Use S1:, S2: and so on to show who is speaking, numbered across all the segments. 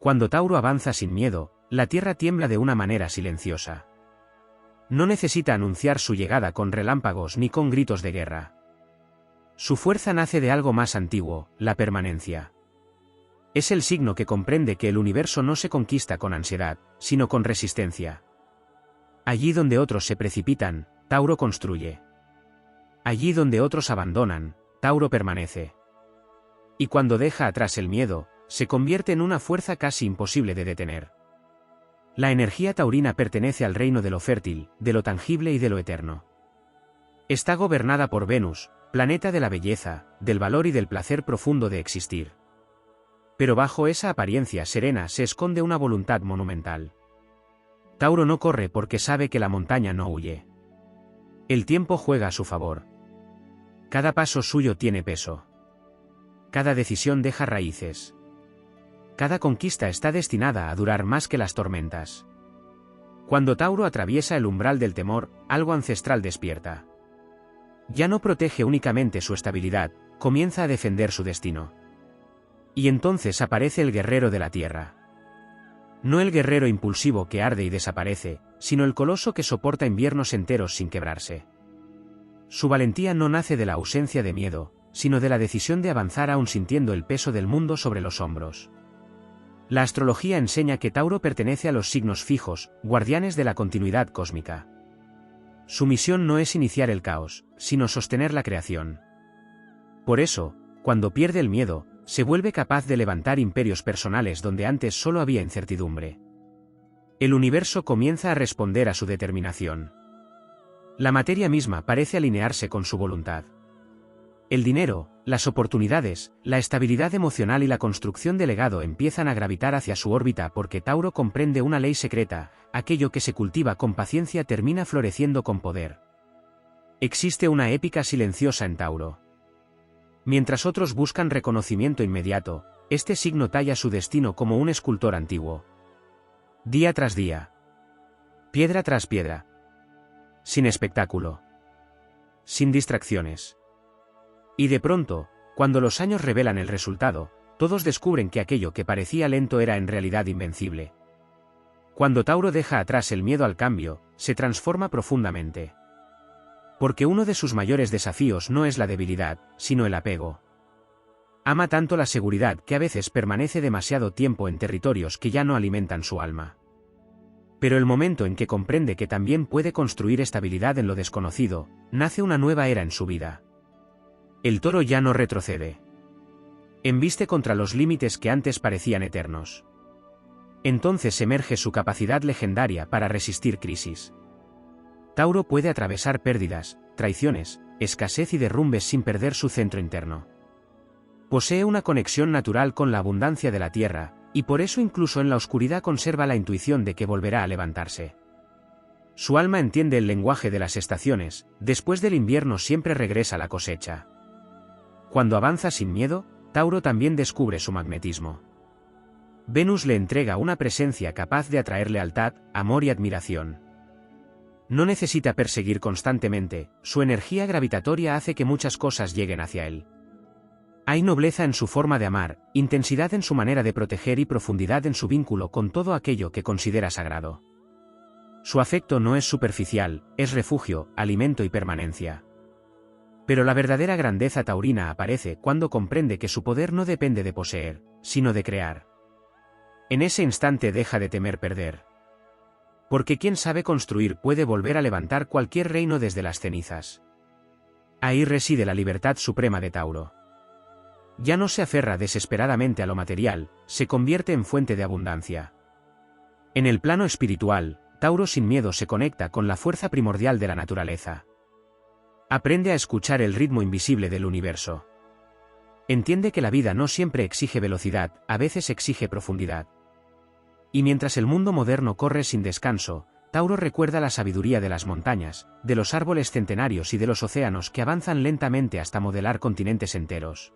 S1: Cuando Tauro avanza sin miedo, la tierra tiembla de una manera silenciosa. No necesita anunciar su llegada con relámpagos ni con gritos de guerra. Su fuerza nace de algo más antiguo, la permanencia. Es el signo que comprende que el universo no se conquista con ansiedad, sino con resistencia. Allí donde otros se precipitan, Tauro construye. Allí donde otros abandonan, Tauro permanece. Y cuando deja atrás el miedo, se convierte en una fuerza casi imposible de detener. La energía taurina pertenece al reino de lo fértil, de lo tangible y de lo eterno. Está gobernada por Venus, planeta de la belleza, del valor y del placer profundo de existir. Pero bajo esa apariencia serena se esconde una voluntad monumental. Tauro no corre porque sabe que la montaña no huye. El tiempo juega a su favor. Cada paso suyo tiene peso. Cada decisión deja raíces. Cada conquista está destinada a durar más que las tormentas. Cuando Tauro atraviesa el umbral del temor, algo ancestral despierta. Ya no protege únicamente su estabilidad, comienza a defender su destino. Y entonces aparece el guerrero de la tierra. No el guerrero impulsivo que arde y desaparece, sino el coloso que soporta inviernos enteros sin quebrarse. Su valentía no nace de la ausencia de miedo, sino de la decisión de avanzar aún sintiendo el peso del mundo sobre los hombros. La astrología enseña que Tauro pertenece a los signos fijos, guardianes de la continuidad cósmica. Su misión no es iniciar el caos, sino sostener la creación. Por eso, cuando pierde el miedo, se vuelve capaz de levantar imperios personales donde antes solo había incertidumbre. El universo comienza a responder a su determinación. La materia misma parece alinearse con su voluntad. El dinero, las oportunidades, la estabilidad emocional y la construcción de legado empiezan a gravitar hacia su órbita porque Tauro comprende una ley secreta: aquello que se cultiva con paciencia termina floreciendo con poder. Existe una épica silenciosa en Tauro. Mientras otros buscan reconocimiento inmediato, este signo talla su destino como un escultor antiguo. Día tras día. Piedra tras piedra. Sin espectáculo. Sin distracciones. Y de pronto, cuando los años revelan el resultado, todos descubren que aquello que parecía lento era en realidad invencible. Cuando Tauro deja atrás el miedo al cambio, se transforma profundamente. Porque uno de sus mayores desafíos no es la debilidad, sino el apego. Ama tanto la seguridad que a veces permanece demasiado tiempo en territorios que ya no alimentan su alma. Pero el momento en que comprende que también puede construir estabilidad en lo desconocido, nace una nueva era en su vida. El toro ya no retrocede. Embiste contra los límites que antes parecían eternos. Entonces emerge su capacidad legendaria para resistir crisis. Tauro puede atravesar pérdidas, traiciones, escasez y derrumbes sin perder su centro interno. Posee una conexión natural con la abundancia de la tierra, y por eso incluso en la oscuridad conserva la intuición de que volverá a levantarse. Su alma entiende el lenguaje de las estaciones: después del invierno siempre regresa la cosecha. Cuando avanza sin miedo, Tauro también descubre su magnetismo. Venus le entrega una presencia capaz de atraer lealtad, amor y admiración. No necesita perseguir constantemente, su energía gravitatoria hace que muchas cosas lleguen hacia él. Hay nobleza en su forma de amar, intensidad en su manera de proteger y profundidad en su vínculo con todo aquello que considera sagrado. Su afecto no es superficial, es refugio, alimento y permanencia. Pero la verdadera grandeza taurina aparece cuando comprende que su poder no depende de poseer, sino de crear. En ese instante deja de temer perder. Porque quien sabe construir puede volver a levantar cualquier reino desde las cenizas. Ahí reside la libertad suprema de Tauro. Ya no se aferra desesperadamente a lo material, se convierte en fuente de abundancia. En el plano espiritual, Tauro sin miedo se conecta con la fuerza primordial de la naturaleza. Aprende a escuchar el ritmo invisible del universo. Entiende que la vida no siempre exige velocidad, a veces exige profundidad. Y mientras el mundo moderno corre sin descanso, Tauro recuerda la sabiduría de las montañas, de los árboles centenarios y de los océanos que avanzan lentamente hasta modelar continentes enteros.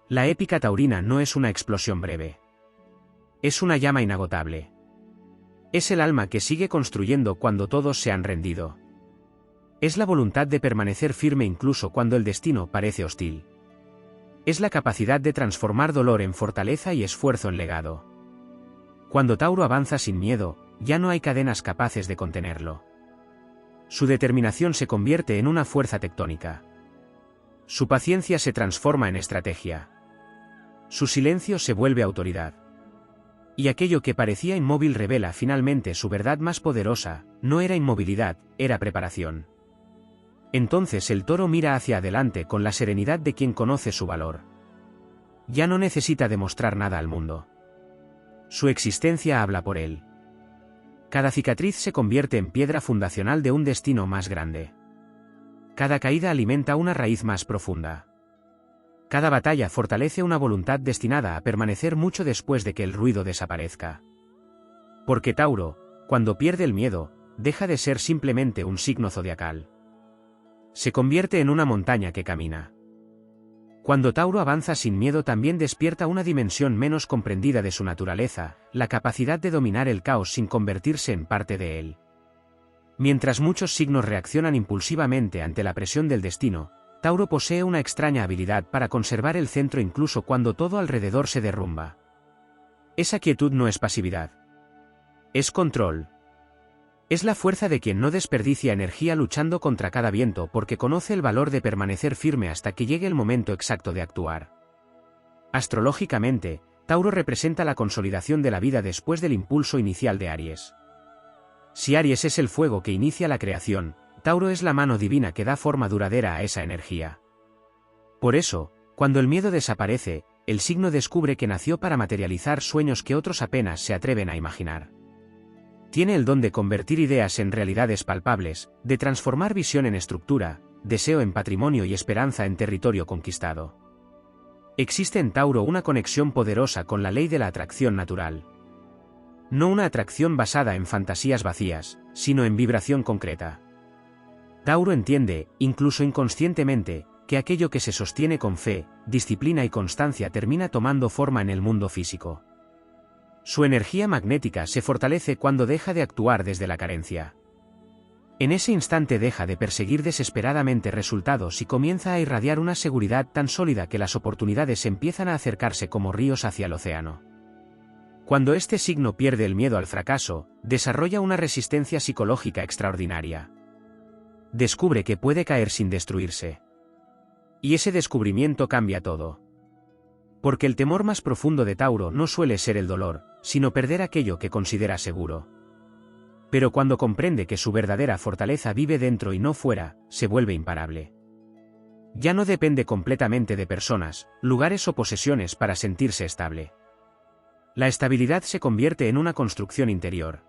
S1: La épica taurina no es una explosión breve. Es una llama inagotable. Es el alma que sigue construyendo cuando todos se han rendido. Es la voluntad de permanecer firme incluso cuando el destino parece hostil. Es la capacidad de transformar dolor en fortaleza y esfuerzo en legado. Cuando Tauro avanza sin miedo, ya no hay cadenas capaces de contenerlo. Su determinación se convierte en una fuerza tectónica. Su paciencia se transforma en estrategia. Su silencio se vuelve autoridad. Y aquello que parecía inmóvil revela finalmente su verdad más poderosa: no era inmovilidad, era preparación. Entonces el toro mira hacia adelante con la serenidad de quien conoce su valor. Ya no necesita demostrar nada al mundo. Su existencia habla por él. Cada cicatriz se convierte en piedra fundacional de un destino más grande. Cada caída alimenta una raíz más profunda. Cada batalla fortalece una voluntad destinada a permanecer mucho después de que el ruido desaparezca. Porque Tauro, cuando pierde el miedo, deja de ser simplemente un signo zodiacal. Se convierte en una montaña que camina. Cuando Tauro avanza sin miedo, también despierta una dimensión menos comprendida de su naturaleza, la capacidad de dominar el caos sin convertirse en parte de él. Mientras muchos signos reaccionan impulsivamente ante la presión del destino, Tauro posee una extraña habilidad para conservar el centro incluso cuando todo alrededor se derrumba. Esa quietud no es pasividad. Es control. Es la fuerza de quien no desperdicia energía luchando contra cada viento porque conoce el valor de permanecer firme hasta que llegue el momento exacto de actuar. Astrológicamente, Tauro representa la consolidación de la vida después del impulso inicial de Aries. Si Aries es el fuego que inicia la creación, Tauro es la mano divina que da forma duradera a esa energía. Por eso, cuando el miedo desaparece, el signo descubre que nació para materializar sueños que otros apenas se atreven a imaginar. Tiene el don de convertir ideas en realidades palpables, de transformar visión en estructura, deseo en patrimonio y esperanza en territorio conquistado. Existe en Tauro una conexión poderosa con la ley de la atracción natural. No una atracción basada en fantasías vacías, sino en vibración concreta. Tauro entiende, incluso inconscientemente, que aquello que se sostiene con fe, disciplina y constancia termina tomando forma en el mundo físico. Su energía magnética se fortalece cuando deja de actuar desde la carencia. En ese instante deja de perseguir desesperadamente resultados y comienza a irradiar una seguridad tan sólida que las oportunidades empiezan a acercarse como ríos hacia el océano. Cuando este signo pierde el miedo al fracaso, desarrolla una resistencia psicológica extraordinaria. Descubre que puede caer sin destruirse. Y ese descubrimiento cambia todo. Porque el temor más profundo de Tauro no suele ser el dolor, sino perder aquello que considera seguro. Pero cuando comprende que su verdadera fortaleza vive dentro y no fuera, se vuelve imparable. Ya no depende completamente de personas, lugares o posesiones para sentirse estable. La estabilidad se convierte en una construcción interior.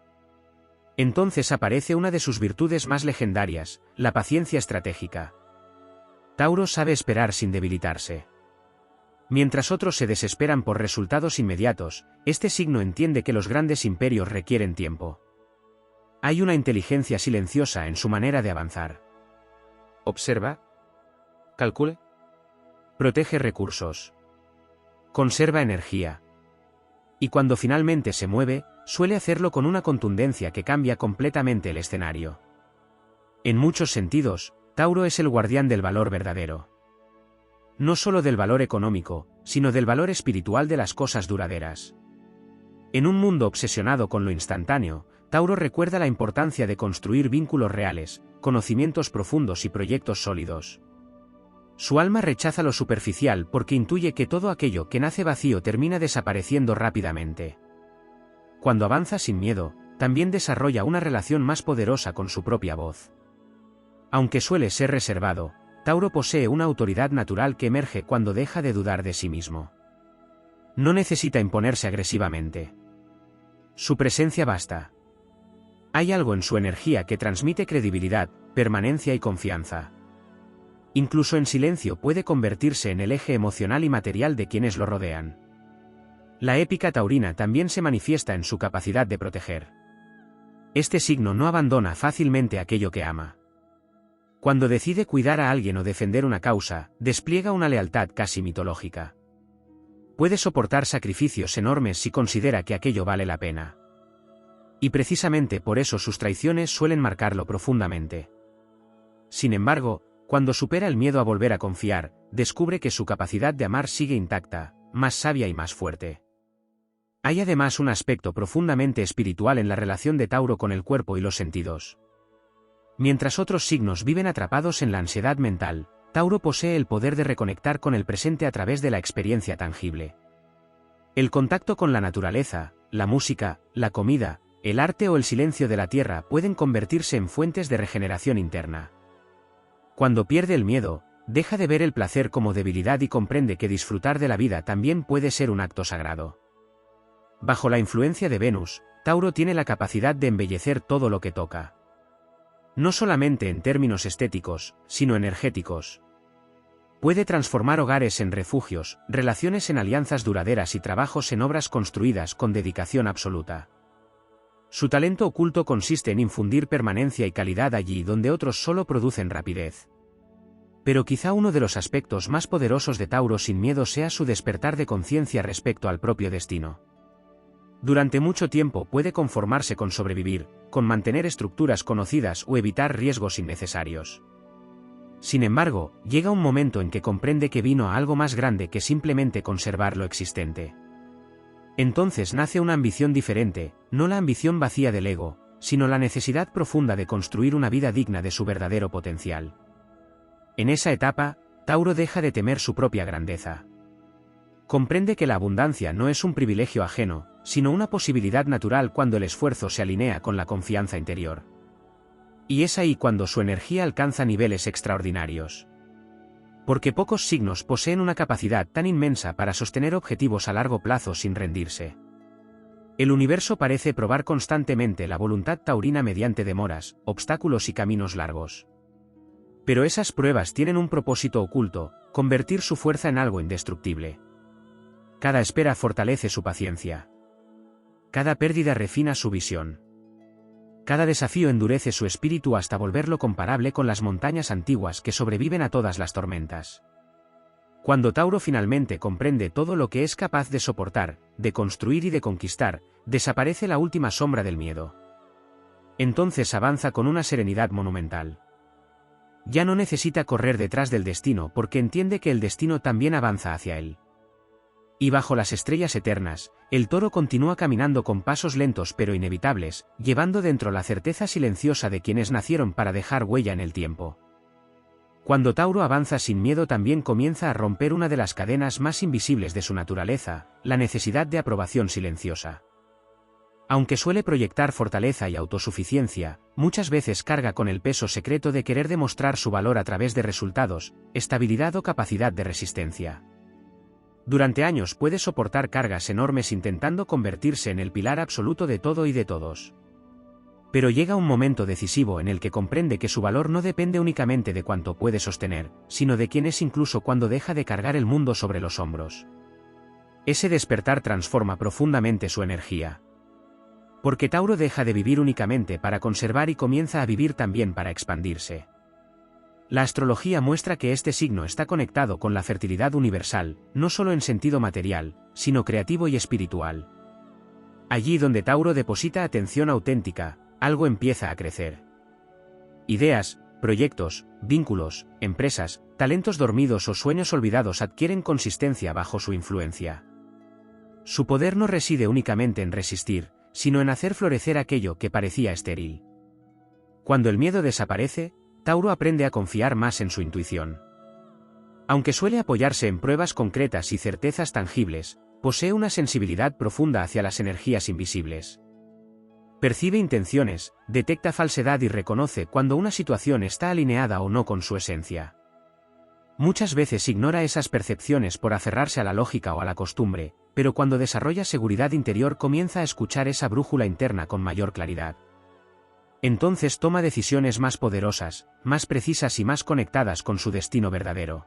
S1: Entonces aparece una de sus virtudes más legendarias, la paciencia estratégica. Tauro sabe esperar sin debilitarse. Mientras otros se desesperan por resultados inmediatos, este signo entiende que los grandes imperios requieren tiempo. Hay una inteligencia silenciosa en su manera de avanzar. Observa. Calcule. Protege recursos. Conserva energía. Y cuando finalmente se mueve, suele hacerlo con una contundencia que cambia completamente el escenario. En muchos sentidos, Tauro es el guardián del valor verdadero. No solo del valor económico, sino del valor espiritual de las cosas duraderas. En un mundo obsesionado con lo instantáneo, Tauro recuerda la importancia de construir vínculos reales, conocimientos profundos y proyectos sólidos. Su alma rechaza lo superficial porque intuye que todo aquello que nace vacío termina desapareciendo rápidamente. Cuando avanza sin miedo, también desarrolla una relación más poderosa con su propia voz. Aunque suele ser reservado, Tauro posee una autoridad natural que emerge cuando deja de dudar de sí mismo. No necesita imponerse agresivamente. Su presencia basta. Hay algo en su energía que transmite credibilidad, permanencia y confianza. Incluso en silencio puede convertirse en el eje emocional y material de quienes lo rodean. La épica taurina también se manifiesta en su capacidad de proteger. Este signo no abandona fácilmente aquello que ama. Cuando decide cuidar a alguien o defender una causa, despliega una lealtad casi mitológica. Puede soportar sacrificios enormes si considera que aquello vale la pena. Y precisamente por eso sus traiciones suelen marcarlo profundamente. Sin embargo, cuando supera el miedo a volver a confiar, descubre que su capacidad de amar sigue intacta, más sabia y más fuerte. Hay además un aspecto profundamente espiritual en la relación de Tauro con el cuerpo y los sentidos. Mientras otros signos viven atrapados en la ansiedad mental, Tauro posee el poder de reconectar con el presente a través de la experiencia tangible. El contacto con la naturaleza, la música, la comida, el arte o el silencio de la tierra pueden convertirse en fuentes de regeneración interna. Cuando pierde el miedo, deja de ver el placer como debilidad y comprende que disfrutar de la vida también puede ser un acto sagrado. Bajo la influencia de Venus, Tauro tiene la capacidad de embellecer todo lo que toca. No solamente en términos estéticos, sino energéticos. Puede transformar hogares en refugios, relaciones en alianzas duraderas y trabajos en obras construidas con dedicación absoluta. Su talento oculto consiste en infundir permanencia y calidad allí donde otros solo producen rapidez. Pero quizá uno de los aspectos más poderosos de Tauro sin miedo sea su despertar de conciencia respecto al propio destino. Durante mucho tiempo puede conformarse con sobrevivir, con mantener estructuras conocidas o evitar riesgos innecesarios. Sin embargo, llega un momento en que comprende que vino a algo más grande que simplemente conservar lo existente. Entonces nace una ambición diferente, no la ambición vacía del ego, sino la necesidad profunda de construir una vida digna de su verdadero potencial. En esa etapa, Tauro deja de temer su propia grandeza. Comprende que la abundancia no es un privilegio ajeno, sino una posibilidad natural cuando el esfuerzo se alinea con la confianza interior. Y es ahí cuando su energía alcanza niveles extraordinarios. Porque pocos signos poseen una capacidad tan inmensa para sostener objetivos a largo plazo sin rendirse. El universo parece probar constantemente la voluntad taurina mediante demoras, obstáculos y caminos largos. Pero esas pruebas tienen un propósito oculto: convertir su fuerza en algo indestructible. Cada espera fortalece su paciencia. Cada pérdida refina su visión. Cada desafío endurece su espíritu hasta volverlo comparable con las montañas antiguas que sobreviven a todas las tormentas. Cuando Tauro finalmente comprende todo lo que es capaz de soportar, de construir y de conquistar, desaparece la última sombra del miedo. Entonces avanza con una serenidad monumental. Ya no necesita correr detrás del destino porque entiende que el destino también avanza hacia él. Y bajo las estrellas eternas, el toro continúa caminando con pasos lentos pero inevitables, llevando dentro la certeza silenciosa de quienes nacieron para dejar huella en el tiempo. Cuando Tauro avanza sin miedo también comienza a romper una de las cadenas más invisibles de su naturaleza, la necesidad de aprobación silenciosa. Aunque suele proyectar fortaleza y autosuficiencia, muchas veces carga con el peso secreto de querer demostrar su valor a través de resultados, estabilidad o capacidad de resistencia. Durante años puede soportar cargas enormes intentando convertirse en el pilar absoluto de todo y de todos. Pero llega un momento decisivo en el que comprende que su valor no depende únicamente de cuánto puede sostener, sino de quién es incluso cuando deja de cargar el mundo sobre los hombros. Ese despertar transforma profundamente su energía. Porque Tauro deja de vivir únicamente para conservar y comienza a vivir también para expandirse. La astrología muestra que este signo está conectado con la fertilidad universal, no solo en sentido material, sino creativo y espiritual. Allí donde Tauro deposita atención auténtica, algo empieza a crecer. Ideas, proyectos, vínculos, empresas, talentos dormidos o sueños olvidados adquieren consistencia bajo su influencia. Su poder no reside únicamente en resistir, sino en hacer florecer aquello que parecía estéril. Cuando el miedo desaparece, Tauro aprende a confiar más en su intuición. Aunque suele apoyarse en pruebas concretas y certezas tangibles, posee una sensibilidad profunda hacia las energías invisibles. Percibe intenciones, detecta falsedad y reconoce cuando una situación está alineada o no con su esencia. Muchas veces ignora esas percepciones por aferrarse a la lógica o a la costumbre, pero cuando desarrolla seguridad interior comienza a escuchar esa brújula interna con mayor claridad. Entonces toma decisiones más poderosas, más precisas y más conectadas con su destino verdadero.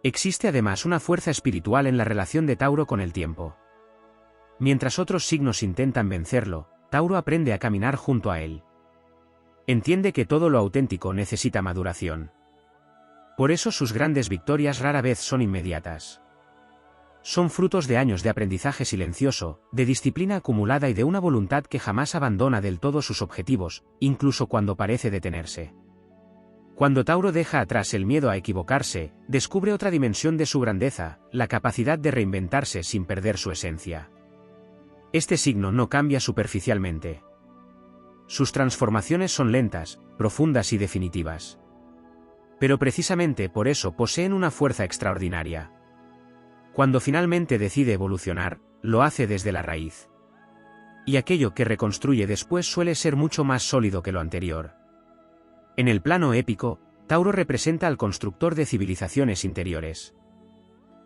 S1: Existe además una fuerza espiritual en la relación de Tauro con el tiempo. Mientras otros signos intentan vencerlo, Tauro aprende a caminar junto a él. Entiende que todo lo auténtico necesita maduración. Por eso sus grandes victorias rara vez son inmediatas. Son frutos de años de aprendizaje silencioso, de disciplina acumulada y de una voluntad que jamás abandona del todo sus objetivos, incluso cuando parece detenerse. Cuando Tauro deja atrás el miedo a equivocarse, descubre otra dimensión de su grandeza, la capacidad de reinventarse sin perder su esencia. Este signo no cambia superficialmente. Sus transformaciones son lentas, profundas y definitivas. Pero precisamente por eso poseen una fuerza extraordinaria. Cuando finalmente decide evolucionar, lo hace desde la raíz. Y aquello que reconstruye después suele ser mucho más sólido que lo anterior. En el plano épico, Tauro representa al constructor de civilizaciones interiores.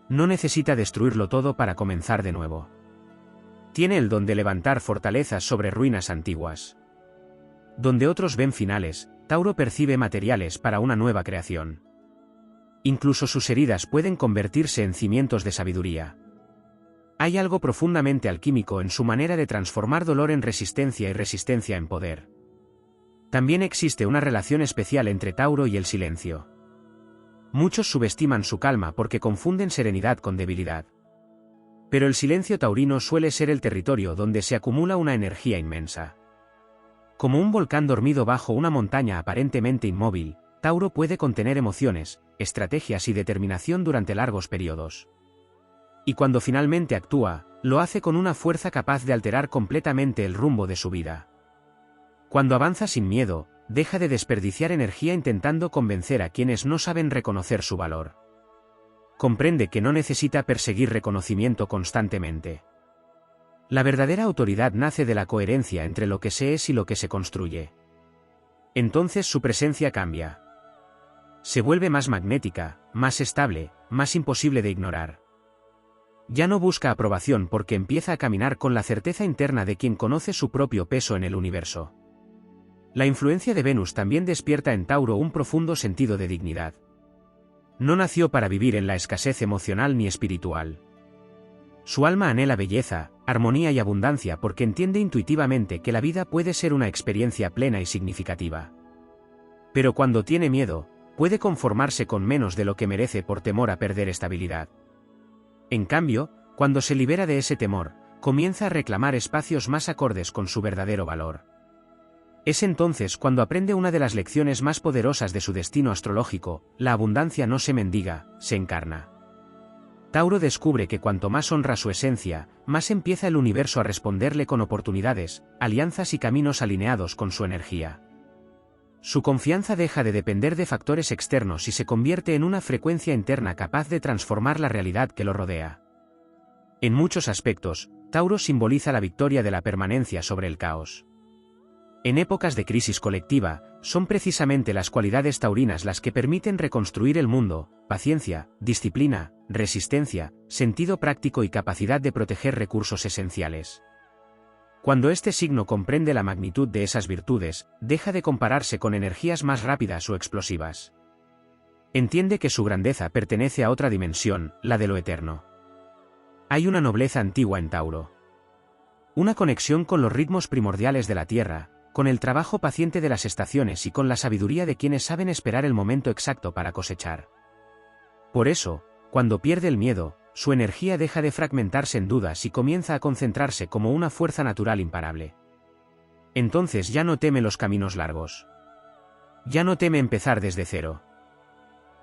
S1: No necesita destruirlo todo para comenzar de nuevo. Tiene el don de levantar fortalezas sobre ruinas antiguas. Donde otros ven finales, Tauro percibe materiales para una nueva creación. Incluso sus heridas pueden convertirse en cimientos de sabiduría. Hay algo profundamente alquímico en su manera de transformar dolor en resistencia y resistencia en poder. También existe una relación especial entre Tauro y el silencio. Muchos subestiman su calma porque confunden serenidad con debilidad. Pero el silencio taurino suele ser el territorio donde se acumula una energía inmensa. Como un volcán dormido bajo una montaña aparentemente inmóvil, Tauro puede contener emociones, estrategias y determinación durante largos periodos. Y cuando finalmente actúa, lo hace con una fuerza capaz de alterar completamente el rumbo de su vida. Cuando avanza sin miedo, deja de desperdiciar energía intentando convencer a quienes no saben reconocer su valor. Comprende que no necesita perseguir reconocimiento constantemente. La verdadera autoridad nace de la coherencia entre lo que se es y lo que se construye. Entonces su presencia cambia. Se vuelve más magnética, más estable, más imposible de ignorar. Ya no busca aprobación porque empieza a caminar con la certeza interna de quien conoce su propio peso en el universo. La influencia de Venus también despierta en Tauro un profundo sentido de dignidad. No nació para vivir en la escasez emocional ni espiritual. Su alma anhela belleza, armonía y abundancia porque entiende intuitivamente que la vida puede ser una experiencia plena y significativa. Pero cuando tiene miedo, puede conformarse con menos de lo que merece por temor a perder estabilidad. En cambio, cuando se libera de ese temor, comienza a reclamar espacios más acordes con su verdadero valor. Es entonces cuando aprende una de las lecciones más poderosas de su destino astrológico: la abundancia no se mendiga, se encarna. Tauro descubre que cuanto más honra su esencia, más empieza el universo a responderle con oportunidades, alianzas y caminos alineados con su energía. Su confianza deja de depender de factores externos y se convierte en una frecuencia interna capaz de transformar la realidad que lo rodea. En muchos aspectos, Tauro simboliza la victoria de la permanencia sobre el caos. En épocas de crisis colectiva, son precisamente las cualidades taurinas las que permiten reconstruir el mundo: paciencia, disciplina, resistencia, sentido práctico y capacidad de proteger recursos esenciales. Cuando este signo comprende la magnitud de esas virtudes, deja de compararse con energías más rápidas o explosivas. Entiende que su grandeza pertenece a otra dimensión, la de lo eterno. Hay una nobleza antigua en Tauro. Una conexión con los ritmos primordiales de la Tierra, con el trabajo paciente de las estaciones y con la sabiduría de quienes saben esperar el momento exacto para cosechar. Por eso, cuando pierde el miedo, su energía deja de fragmentarse en dudas y comienza a concentrarse como una fuerza natural imparable. Entonces ya no teme los caminos largos. Ya no teme empezar desde cero.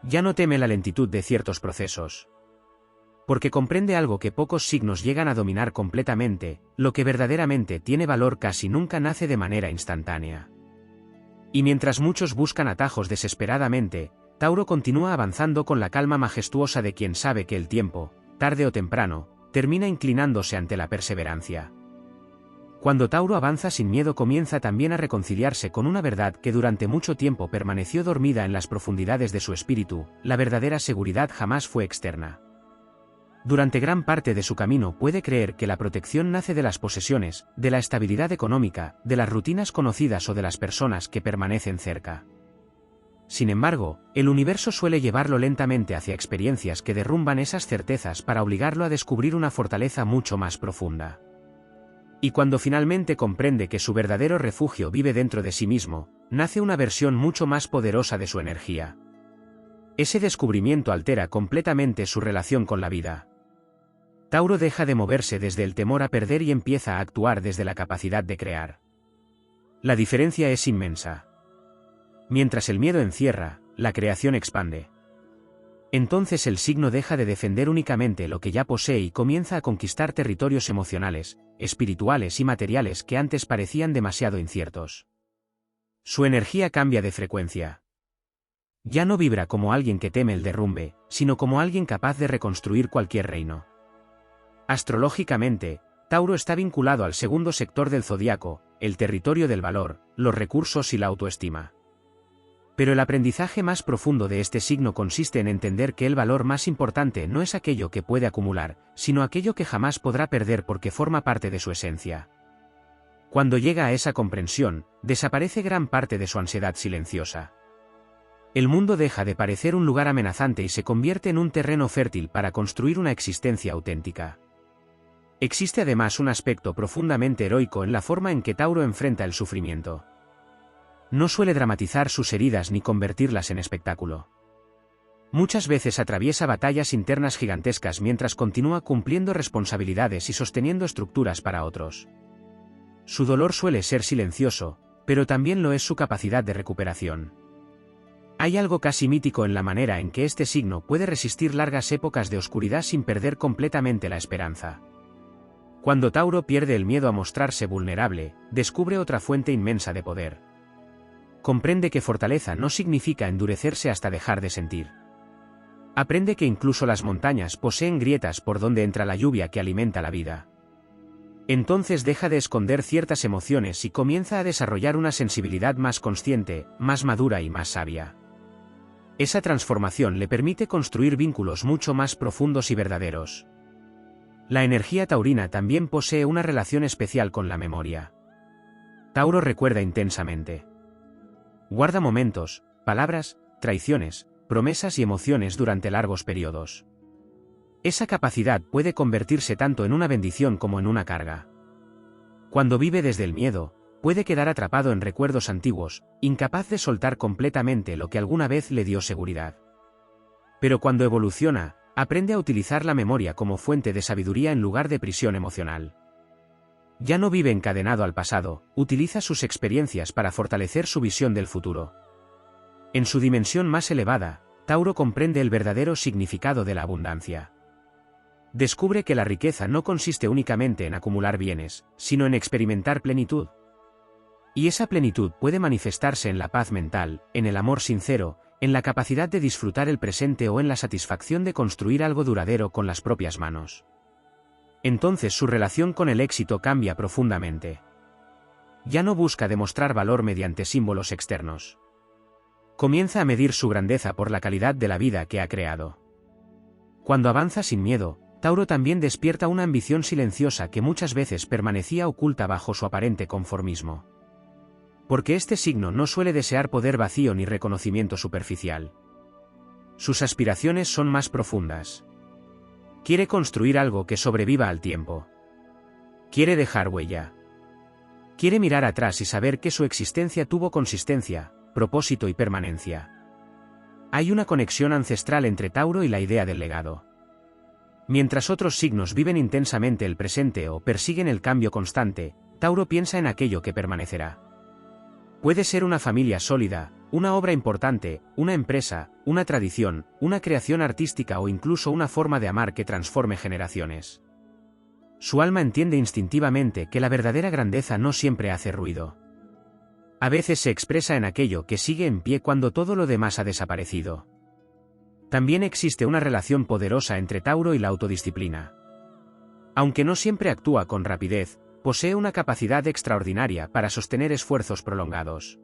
S1: Ya no teme la lentitud de ciertos procesos. Porque comprende algo que pocos signos llegan a dominar completamente: lo que verdaderamente tiene valor casi nunca nace de manera instantánea. Y mientras muchos buscan atajos desesperadamente, Tauro continúa avanzando con la calma majestuosa de quien sabe que el tiempo, tarde o temprano, termina inclinándose ante la perseverancia. Cuando Tauro avanza sin miedo, comienza también a reconciliarse con una verdad que durante mucho tiempo permaneció dormida en las profundidades de su espíritu: la verdadera seguridad jamás fue externa. Durante gran parte de su camino puede creer que la protección nace de las posesiones, de la estabilidad económica, de las rutinas conocidas o de las personas que permanecen cerca. Sin embargo, el universo suele llevarlo lentamente hacia experiencias que derrumban esas certezas para obligarlo a descubrir una fortaleza mucho más profunda. Y cuando finalmente comprende que su verdadero refugio vive dentro de sí mismo, nace una versión mucho más poderosa de su energía. Ese descubrimiento altera completamente su relación con la vida. Tauro deja de moverse desde el temor a perder y empieza a actuar desde la capacidad de crear. La diferencia es inmensa. Mientras el miedo encierra, la creación expande. Entonces el signo deja de defender únicamente lo que ya posee y comienza a conquistar territorios emocionales, espirituales y materiales que antes parecían demasiado inciertos. Su energía cambia de frecuencia. Ya no vibra como alguien que teme el derrumbe, sino como alguien capaz de reconstruir cualquier reino. Astrológicamente, Tauro está vinculado al segundo sector del zodiaco, el territorio del valor, los recursos y la autoestima. Pero el aprendizaje más profundo de este signo consiste en entender que el valor más importante no es aquello que puede acumular, sino aquello que jamás podrá perder porque forma parte de su esencia. Cuando llega a esa comprensión, desaparece gran parte de su ansiedad silenciosa. El mundo deja de parecer un lugar amenazante y se convierte en un terreno fértil para construir una existencia auténtica. Existe además un aspecto profundamente heroico en la forma en que Tauro enfrenta el sufrimiento. No suele dramatizar sus heridas ni convertirlas en espectáculo. Muchas veces atraviesa batallas internas gigantescas mientras continúa cumpliendo responsabilidades y sosteniendo estructuras para otros. Su dolor suele ser silencioso, pero también lo es su capacidad de recuperación. Hay algo casi mítico en la manera en que este signo puede resistir largas épocas de oscuridad sin perder completamente la esperanza. Cuando Tauro pierde el miedo a mostrarse vulnerable, descubre otra fuente inmensa de poder. Comprende que fortaleza no significa endurecerse hasta dejar de sentir. Aprende que incluso las montañas poseen grietas por donde entra la lluvia que alimenta la vida. Entonces deja de esconder ciertas emociones y comienza a desarrollar una sensibilidad más consciente, más madura y más sabia. Esa transformación le permite construir vínculos mucho más profundos y verdaderos. La energía taurina también posee una relación especial con la memoria. Tauro recuerda intensamente. Guarda momentos, palabras, traiciones, promesas y emociones durante largos periodos. Esa capacidad puede convertirse tanto en una bendición como en una carga. Cuando vive desde el miedo, puede quedar atrapado en recuerdos antiguos, incapaz de soltar completamente lo que alguna vez le dio seguridad. Pero cuando evoluciona, aprende a utilizar la memoria como fuente de sabiduría en lugar de prisión emocional. Ya no vive encadenado al pasado, utiliza sus experiencias para fortalecer su visión del futuro. En su dimensión más elevada, Tauro comprende el verdadero significado de la abundancia. Descubre que la riqueza no consiste únicamente en acumular bienes, sino en experimentar plenitud. Y esa plenitud puede manifestarse en la paz mental, en el amor sincero, en la capacidad de disfrutar el presente o en la satisfacción de construir algo duradero con las propias manos. Entonces su relación con el éxito cambia profundamente. Ya no busca demostrar valor mediante símbolos externos. Comienza a medir su grandeza por la calidad de la vida que ha creado. Cuando avanza sin miedo, Tauro también despierta una ambición silenciosa que muchas veces permanecía oculta bajo su aparente conformismo. Porque este signo no suele desear poder vacío ni reconocimiento superficial. Sus aspiraciones son más profundas. Quiere construir algo que sobreviva al tiempo. Quiere dejar huella. Quiere mirar atrás y saber que su existencia tuvo consistencia, propósito y permanencia. Hay una conexión ancestral entre Tauro y la idea del legado. Mientras otros signos viven intensamente el presente o persiguen el cambio constante, Tauro piensa en aquello que permanecerá. Puede ser una familia sólida, una obra importante, una empresa, una tradición, una creación artística o incluso una forma de amar que transforme generaciones. Su alma entiende instintivamente que la verdadera grandeza no siempre hace ruido. A veces se expresa en aquello que sigue en pie cuando todo lo demás ha desaparecido. También existe una relación poderosa entre Tauro y la autodisciplina. Aunque no siempre actúa con rapidez, posee una capacidad extraordinaria para sostener esfuerzos prolongados.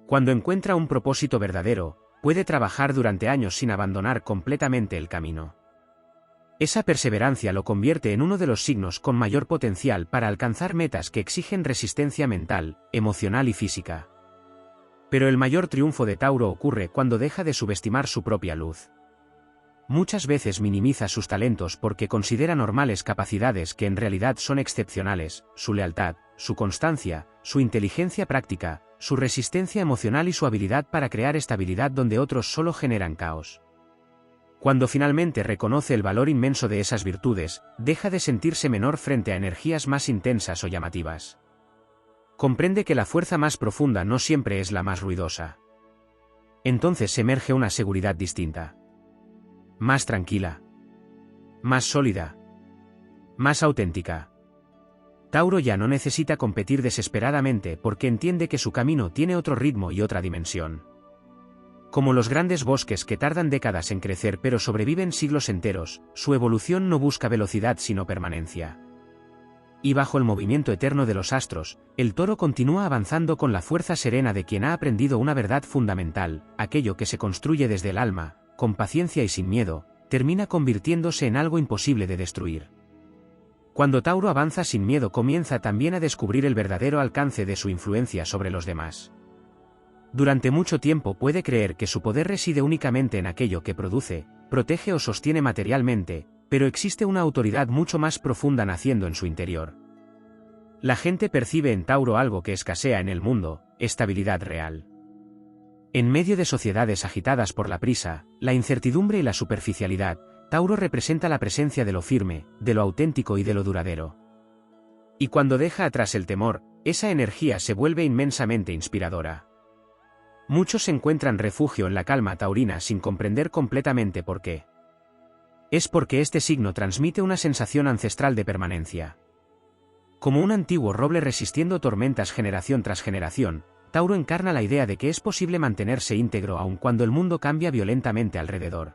S1: Cuando encuentra un propósito verdadero, puede trabajar durante años sin abandonar completamente el camino. Esa perseverancia lo convierte en uno de los signos con mayor potencial para alcanzar metas que exigen resistencia mental, emocional y física. Pero el mayor triunfo de Tauro ocurre cuando deja de subestimar su propia luz. Muchas veces minimiza sus talentos porque considera normales capacidades que en realidad son excepcionales: su lealtad, su constancia, su inteligencia práctica, su resistencia emocional y su habilidad para crear estabilidad donde otros solo generan caos. Cuando finalmente reconoce el valor inmenso de esas virtudes, deja de sentirse menor frente a energías más intensas o llamativas. Comprende que la fuerza más profunda no siempre es la más ruidosa. Entonces emerge una seguridad distinta. más tranquila, más sólida, más auténtica. Tauro ya no necesita competir desesperadamente porque entiende que su camino tiene otro ritmo y otra dimensión. Como los grandes bosques que tardan décadas en crecer pero sobreviven siglos enteros, su evolución no busca velocidad sino permanencia. Y bajo el movimiento eterno de los astros, el toro continúa avanzando con la fuerza serena de quien ha aprendido una verdad fundamental: aquello que se construye desde el alma, con paciencia y sin miedo, termina convirtiéndose en algo imposible de destruir. Cuando Tauro avanza sin miedo, comienza también a descubrir el verdadero alcance de su influencia sobre los demás. Durante mucho tiempo puede creer que su poder reside únicamente en aquello que produce, protege o sostiene materialmente, pero existe una autoridad mucho más profunda naciendo en su interior. La gente percibe en Tauro algo que escasea en el mundo: estabilidad real. En medio de sociedades agitadas por la prisa, la incertidumbre y la superficialidad, Tauro representa la presencia de lo firme, de lo auténtico y de lo duradero. Y cuando deja atrás el temor, esa energía se vuelve inmensamente inspiradora. Muchos encuentran refugio en la calma taurina sin comprender completamente por qué. Es porque este signo transmite una sensación ancestral de permanencia. Como un antiguo roble resistiendo tormentas generación tras generación, Tauro encarna la idea de que es posible mantenerse íntegro aun cuando el mundo cambia violentamente alrededor.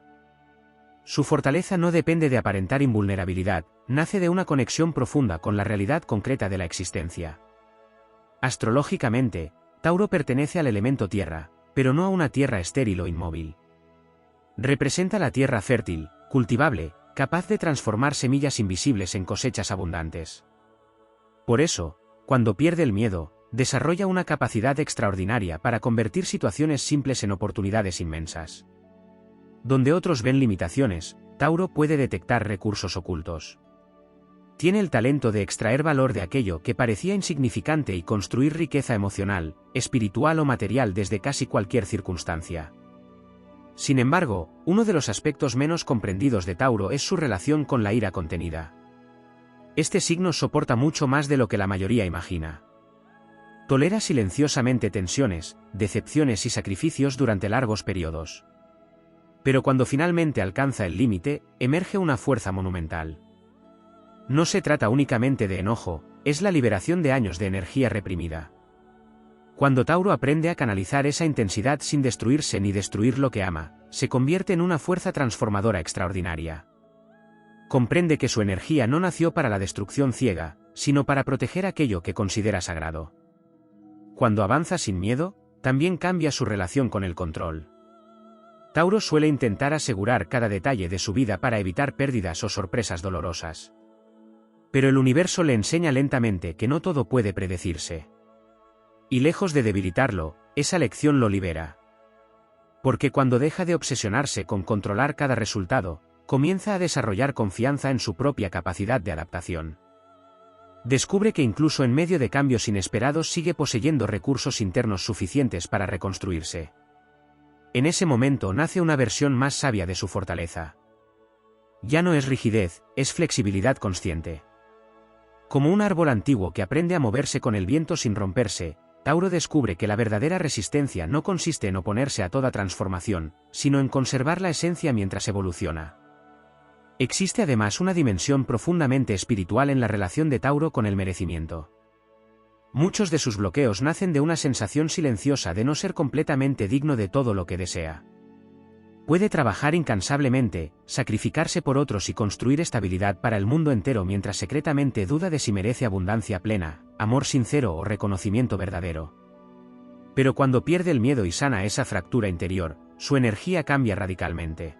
S1: Su fortaleza no depende de aparentar invulnerabilidad, nace de una conexión profunda con la realidad concreta de la existencia. Astrológicamente, Tauro pertenece al elemento tierra, pero no a una tierra estéril o inmóvil. Representa la tierra fértil, cultivable, capaz de transformar semillas invisibles en cosechas abundantes. Por eso, cuando pierde el miedo, desarrolla una capacidad extraordinaria para convertir situaciones simples en oportunidades inmensas. Donde otros ven limitaciones, Tauro puede detectar recursos ocultos. Tiene el talento de extraer valor de aquello que parecía insignificante y construir riqueza emocional, espiritual o material desde casi cualquier circunstancia. Sin embargo, uno de los aspectos menos comprendidos de Tauro es su relación con la ira contenida. Este signo soporta mucho más de lo que la mayoría imagina. Tolera silenciosamente tensiones, decepciones y sacrificios durante largos periodos. Pero cuando finalmente alcanza el límite, emerge una fuerza monumental. No se trata únicamente de enojo, es la liberación de años de energía reprimida. Cuando Tauro aprende a canalizar esa intensidad sin destruirse ni destruir lo que ama, se convierte en una fuerza transformadora extraordinaria. Comprende que su energía no nació para la destrucción ciega, sino para proteger aquello que considera sagrado. Cuando avanza sin miedo, también cambia su relación con el control. Tauro suele intentar asegurar cada detalle de su vida para evitar pérdidas o sorpresas dolorosas. Pero el universo le enseña lentamente que no todo puede predecirse. Y lejos de debilitarlo, esa lección lo libera. Porque cuando deja de obsesionarse con controlar cada resultado, comienza a desarrollar confianza en su propia capacidad de adaptación. Descubre que incluso en medio de cambios inesperados sigue poseyendo recursos internos suficientes para reconstruirse. En ese momento nace una versión más sabia de su fortaleza. Ya no es rigidez, es flexibilidad consciente. Como un árbol antiguo que aprende a moverse con el viento sin romperse, Tauro descubre que la verdadera resistencia no consiste en oponerse a toda transformación, sino en conservar la esencia mientras evoluciona. Existe además una dimensión profundamente espiritual en la relación de Tauro con el merecimiento. Muchos de sus bloqueos nacen de una sensación silenciosa de no ser completamente digno de todo lo que desea. Puede trabajar incansablemente, sacrificarse por otros y construir estabilidad para el mundo entero mientras secretamente duda de si merece abundancia plena, amor sincero o reconocimiento verdadero. Pero cuando pierde el miedo y sana esa fractura interior, su energía cambia radicalmente.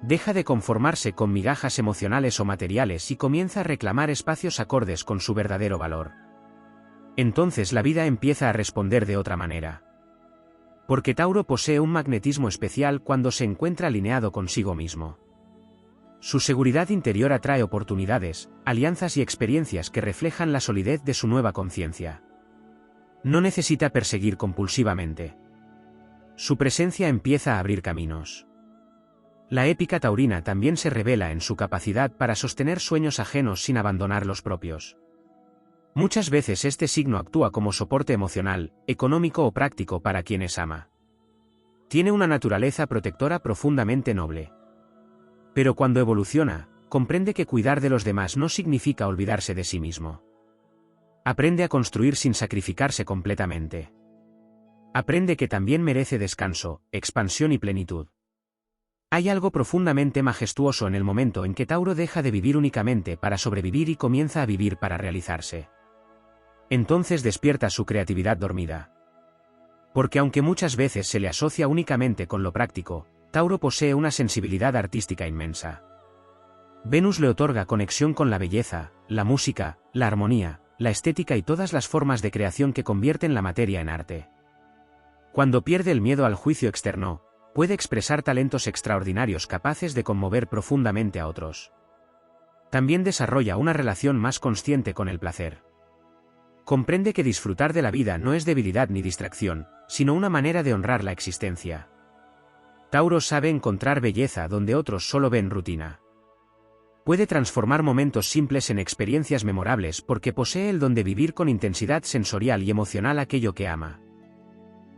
S1: Deja de conformarse con migajas emocionales o materiales y comienza a reclamar espacios acordes con su verdadero valor. Entonces la vida empieza a responder de otra manera. Porque Tauro posee un magnetismo especial cuando se encuentra alineado consigo mismo. Su seguridad interior atrae oportunidades, alianzas y experiencias que reflejan la solidez de su nueva conciencia. No necesita perseguir compulsivamente. Su presencia empieza a abrir caminos. La épica taurina también se revela en su capacidad para sostener sueños ajenos sin abandonar los propios. Muchas veces este signo actúa como soporte emocional, económico o práctico para quienes ama. Tiene una naturaleza protectora profundamente noble. Pero cuando evoluciona, comprende que cuidar de los demás no significa olvidarse de sí mismo. Aprende a construir sin sacrificarse completamente. Aprende que también merece descanso, expansión y plenitud. Hay algo profundamente majestuoso en el momento en que Tauro deja de vivir únicamente para sobrevivir y comienza a vivir para realizarse. Entonces despierta su creatividad dormida. Porque aunque muchas veces se le asocia únicamente con lo práctico, Tauro posee una sensibilidad artística inmensa. Venus le otorga conexión con la belleza, la música, la armonía, la estética y todas las formas de creación que convierten la materia en arte. Cuando pierde el miedo al juicio externo, puede expresar talentos extraordinarios capaces de conmover profundamente a otros. También desarrolla una relación más consciente con el placer. Comprende que disfrutar de la vida no es debilidad ni distracción, sino una manera de honrar la existencia. Tauro sabe encontrar belleza donde otros solo ven rutina. Puede transformar momentos simples en experiencias memorables porque posee el don de vivir con intensidad sensorial y emocional aquello que ama.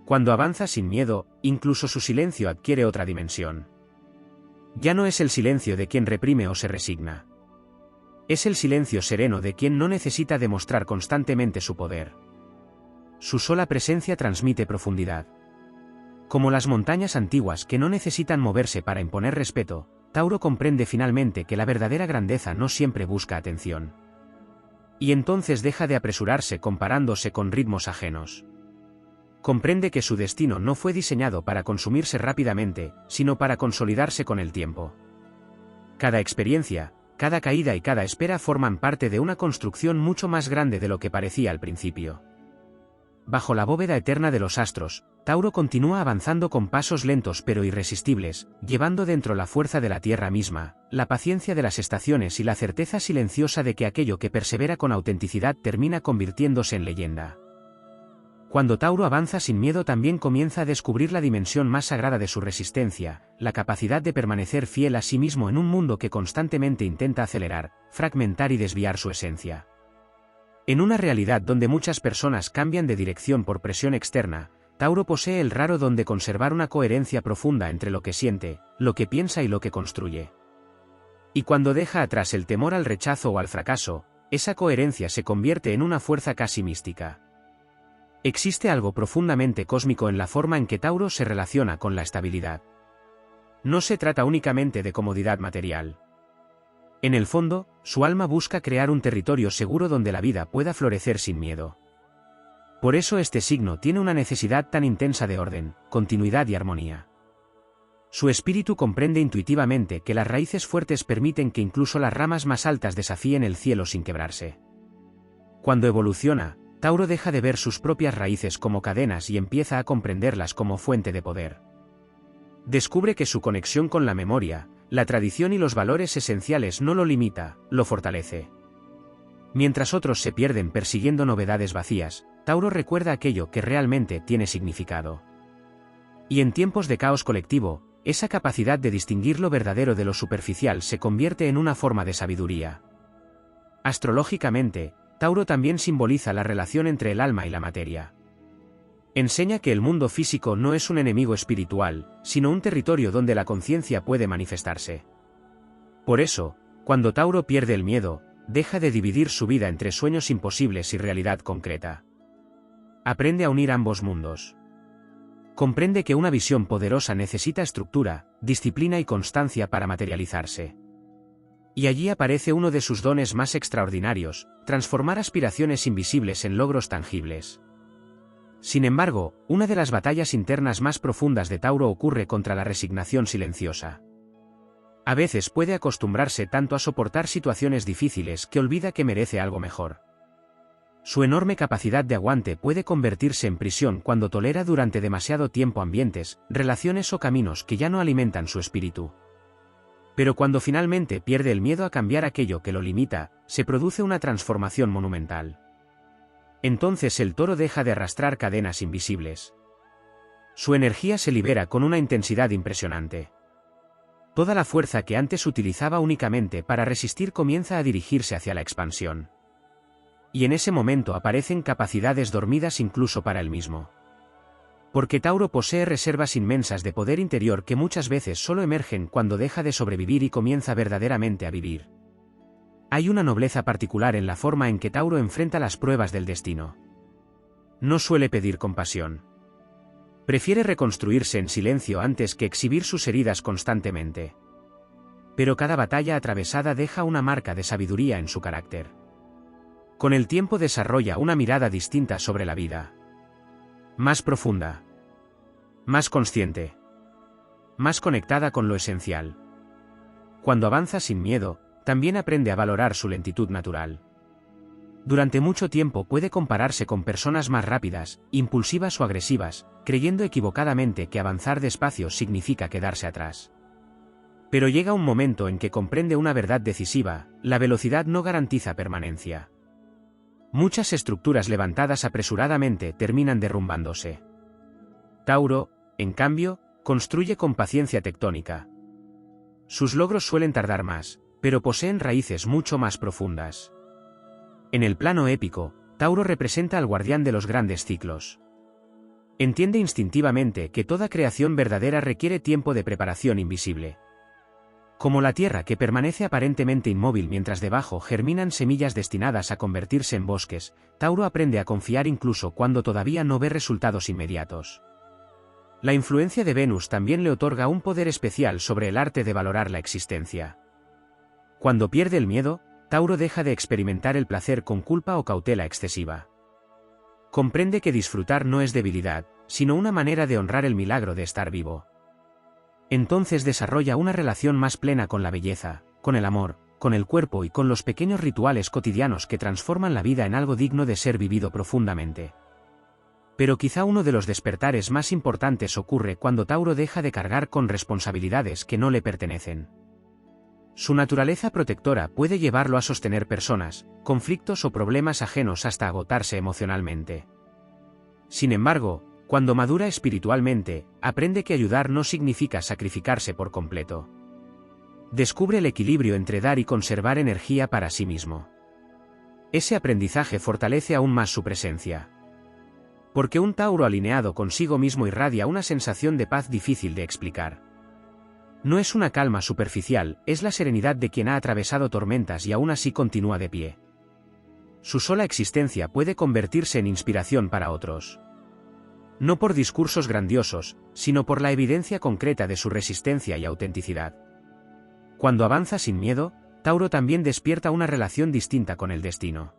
S1: Cuando avanza sin miedo, incluso su silencio adquiere otra dimensión. Ya no es el silencio de quien reprime o se resigna. Es el silencio sereno de quien no necesita demostrar constantemente su poder. Su sola presencia transmite profundidad. Como las montañas antiguas que no necesitan moverse para imponer respeto, Tauro comprende finalmente que la verdadera grandeza no siempre busca atención. Y entonces deja de apresurarse comparándose con ritmos ajenos. Comprende que su destino no fue diseñado para consumirse rápidamente, sino para consolidarse con el tiempo. Cada experiencia, cada caída y cada espera forman parte de una construcción mucho más grande de lo que parecía al principio. Bajo la bóveda eterna de los astros, Tauro continúa avanzando con pasos lentos pero irresistibles, llevando dentro la fuerza de la tierra misma, la paciencia de las estaciones y la certeza silenciosa de que aquello que persevera con autenticidad termina convirtiéndose en leyenda. Cuando Tauro avanza sin miedo también comienza a descubrir la dimensión más sagrada de su resistencia, la capacidad de permanecer fiel a sí mismo en un mundo que constantemente intenta acelerar, fragmentar y desviar su esencia. En una realidad donde muchas personas cambian de dirección por presión externa, Tauro posee el raro don de conservar una coherencia profunda entre lo que siente, lo que piensa y lo que construye. Y cuando deja atrás el temor al rechazo o al fracaso, esa coherencia se convierte en una fuerza casi mística. Existe algo profundamente cósmico en la forma en que Tauro se relaciona con la estabilidad. No se trata únicamente de comodidad material. En el fondo, su alma busca crear un territorio seguro donde la vida pueda florecer sin miedo. Por eso este signo tiene una necesidad tan intensa de orden, continuidad y armonía. Su espíritu comprende intuitivamente que las raíces fuertes permiten que incluso las ramas más altas desafíen el cielo sin quebrarse. Cuando evoluciona, Tauro deja de ver sus propias raíces como cadenas y empieza a comprenderlas como fuente de poder. Descubre que su conexión con la memoria, la tradición y los valores esenciales no lo limita, lo fortalece. Mientras otros se pierden persiguiendo novedades vacías, Tauro recuerda aquello que realmente tiene significado. Y en tiempos de caos colectivo, esa capacidad de distinguir lo verdadero de lo superficial se convierte en una forma de sabiduría. Astrológicamente, Tauro también simboliza la relación entre el alma y la materia. Enseña que el mundo físico no es un enemigo espiritual, sino un territorio donde la conciencia puede manifestarse. Por eso, cuando Tauro pierde el miedo, deja de dividir su vida entre sueños imposibles y realidad concreta. Aprende a unir ambos mundos. Comprende que una visión poderosa necesita estructura, disciplina y constancia para materializarse. Y allí aparece uno de sus dones más extraordinarios, transformar aspiraciones invisibles en logros tangibles. Sin embargo, una de las batallas internas más profundas de Tauro ocurre contra la resignación silenciosa. A veces puede acostumbrarse tanto a soportar situaciones difíciles que olvida que merece algo mejor. Su enorme capacidad de aguante puede convertirse en prisión cuando tolera durante demasiado tiempo ambientes, relaciones o caminos que ya no alimentan su espíritu. Pero cuando finalmente pierde el miedo a cambiar aquello que lo limita, se produce una transformación monumental. Entonces el Toro deja de arrastrar cadenas invisibles. Su energía se libera con una intensidad impresionante. Toda la fuerza que antes utilizaba únicamente para resistir comienza a dirigirse hacia la expansión. Y en ese momento aparecen capacidades dormidas incluso para él mismo. Porque Tauro posee reservas inmensas de poder interior que muchas veces solo emergen cuando deja de sobrevivir y comienza verdaderamente a vivir. Hay una nobleza particular en la forma en que Tauro enfrenta las pruebas del destino. No suele pedir compasión. Prefiere reconstruirse en silencio antes que exhibir sus heridas constantemente. Pero cada batalla atravesada deja una marca de sabiduría en su carácter. Con el tiempo desarrolla una mirada distinta sobre la vida. Más profunda. Más consciente. Más conectada con lo esencial. Cuando avanza sin miedo, también aprende a valorar su lentitud natural. Durante mucho tiempo puede compararse con personas más rápidas, impulsivas o agresivas, creyendo equivocadamente que avanzar despacio significa quedarse atrás. Pero llega un momento en que comprende una verdad decisiva: la velocidad no garantiza permanencia. Muchas estructuras levantadas apresuradamente terminan derrumbándose. Tauro, en cambio, construye con paciencia tectónica. Sus logros suelen tardar más, pero poseen raíces mucho más profundas. En el plano épico, Tauro representa al guardián de los grandes ciclos. Entiende instintivamente que toda creación verdadera requiere tiempo de preparación invisible. Como la tierra que permanece aparentemente inmóvil mientras debajo germinan semillas destinadas a convertirse en bosques, Tauro aprende a confiar incluso cuando todavía no ve resultados inmediatos. La influencia de Venus también le otorga un poder especial sobre el arte de valorar la existencia. Cuando pierde el miedo, Tauro deja de experimentar el placer con culpa o cautela excesiva. Comprende que disfrutar no es debilidad, sino una manera de honrar el milagro de estar vivo. Entonces desarrolla una relación más plena con la belleza, con el amor, con el cuerpo y con los pequeños rituales cotidianos que transforman la vida en algo digno de ser vivido profundamente. Pero quizá uno de los despertares más importantes ocurre cuando Tauro deja de cargar con responsabilidades que no le pertenecen. Su naturaleza protectora puede llevarlo a sostener personas, conflictos o problemas ajenos hasta agotarse emocionalmente. Sin embargo, cuando madura espiritualmente, aprende que ayudar no significa sacrificarse por completo. Descubre el equilibrio entre dar y conservar energía para sí mismo. Ese aprendizaje fortalece aún más su presencia. Porque un Tauro alineado consigo mismo irradia una sensación de paz difícil de explicar. No es una calma superficial, es la serenidad de quien ha atravesado tormentas y aún así continúa de pie. Su sola existencia puede convertirse en inspiración para otros. No por discursos grandiosos, sino por la evidencia concreta de su resistencia y autenticidad. Cuando avanza sin miedo, Tauro también despierta una relación distinta con el destino.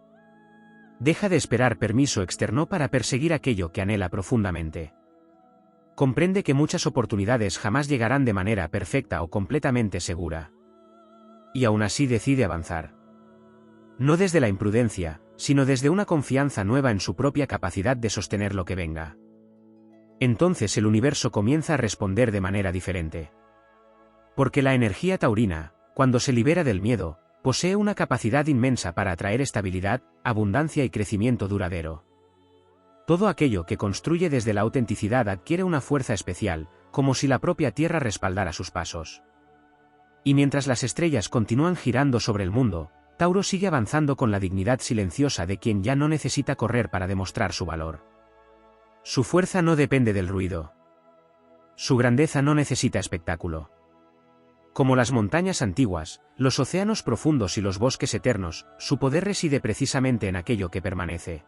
S1: Deja de esperar permiso externo para perseguir aquello que anhela profundamente. Comprende que muchas oportunidades jamás llegarán de manera perfecta o completamente segura. Y aún así decide avanzar. No desde la imprudencia, sino desde una confianza nueva en su propia capacidad de sostener lo que venga. Entonces el universo comienza a responder de manera diferente. Porque la energía taurina, cuando se libera del miedo, posee una capacidad inmensa para atraer estabilidad, abundancia y crecimiento duradero. Todo aquello que construye desde la autenticidad adquiere una fuerza especial, como si la propia tierra respaldara sus pasos. Y mientras las estrellas continúan girando sobre el mundo, Tauro sigue avanzando con la dignidad silenciosa de quien ya no necesita correr para demostrar su valor. Su fuerza no depende del ruido. Su grandeza no necesita espectáculo. Como las montañas antiguas, los océanos profundos y los bosques eternos, su poder reside precisamente en aquello que permanece.